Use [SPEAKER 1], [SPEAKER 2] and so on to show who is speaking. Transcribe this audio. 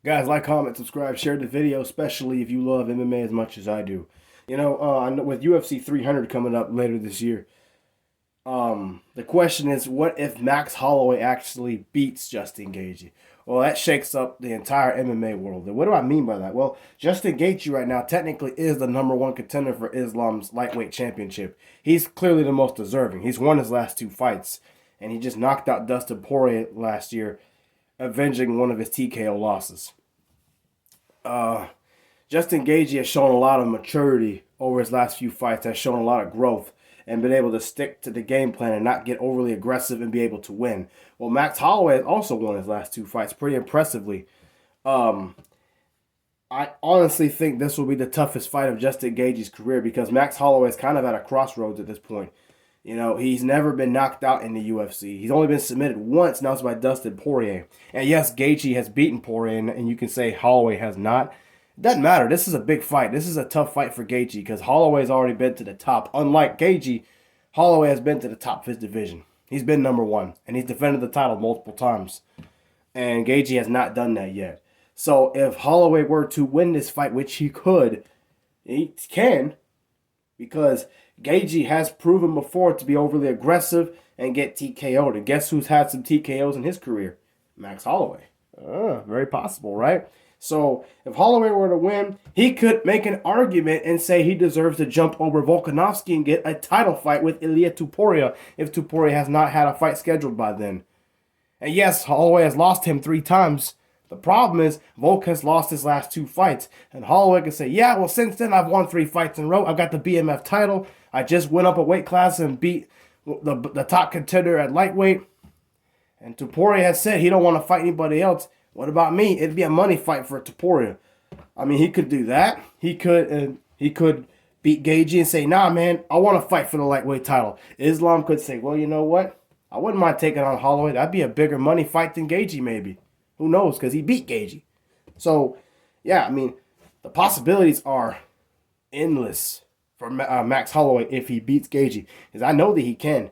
[SPEAKER 1] Guys, like, comment, subscribe, share the video, especially if you love MMA as much as I do. I know with UFC 300 coming up later this year, the question is, what if Max Holloway actually beats Justin Gaethje? Well, that shakes up the entire MMA world. And what do I mean by that? Well, Justin Gaethje right now technically is the number one contender for Islam's lightweight championship. He's clearly the most deserving. He's won his last two fights, and he just knocked out Dustin Poirier last year, avenging one of his TKO losses. Uh, Justin Gaethje has shown a lot of maturity over his last few fights, has shown a lot of growth, and been able to stick to the game plan and not get overly aggressive and be able to win. Well, Max Holloway has also won his last two fights pretty impressively. Um, I honestly think this will be the toughest fight of Justin Gaethje's career because Max Holloway is kind of at a crossroads at this point. He's never been knocked out in the UFC. He's only been submitted once, and that was by Dustin Poirier. And yes, Gaethje has beaten Poirier, and you can say Holloway has not. It doesn't matter. This is a big fight. This is a tough fight for Gaethje because Holloway's already been to the top. Unlike Gaethje, Holloway has been to the top of his division. He's been number one, and he's defended the title multiple times. And Gaethje has not done that yet. So if Holloway were to win this fight, which he could, he can, because Gaethje has proven before to be overly aggressive and get TKO'd. And guess who's had some TKOs in his career? Max Holloway. Very possible, right? So if Holloway were to win, he could make an argument and say he deserves to jump over Volkanovski and get a title fight with Ilia Topuria if Topuria has not had a fight scheduled by then. And yes, Holloway has lost him 3 times. The problem is Volk has lost his last 2 fights. And Holloway can say, yeah, well, since then I've won 3 fights in a row. I've got the BMF title. I just went up a weight class and beat the top contender at lightweight. And Topuria has said he don't want to fight anybody else. What about me? It'd be a money fight for Topuria. I mean, he could do that. He could beat Gaethje and say, nah, man, I want to fight for the lightweight title. Islam could say, well, you know what? I wouldn't mind taking on Holloway. That'd be a bigger money fight than Gaethje, maybe. Who knows? Because he beat Gaethje. So, yeah, I mean, the possibilities are endless for Max Holloway if he beats Gaethje. Because I know that he can.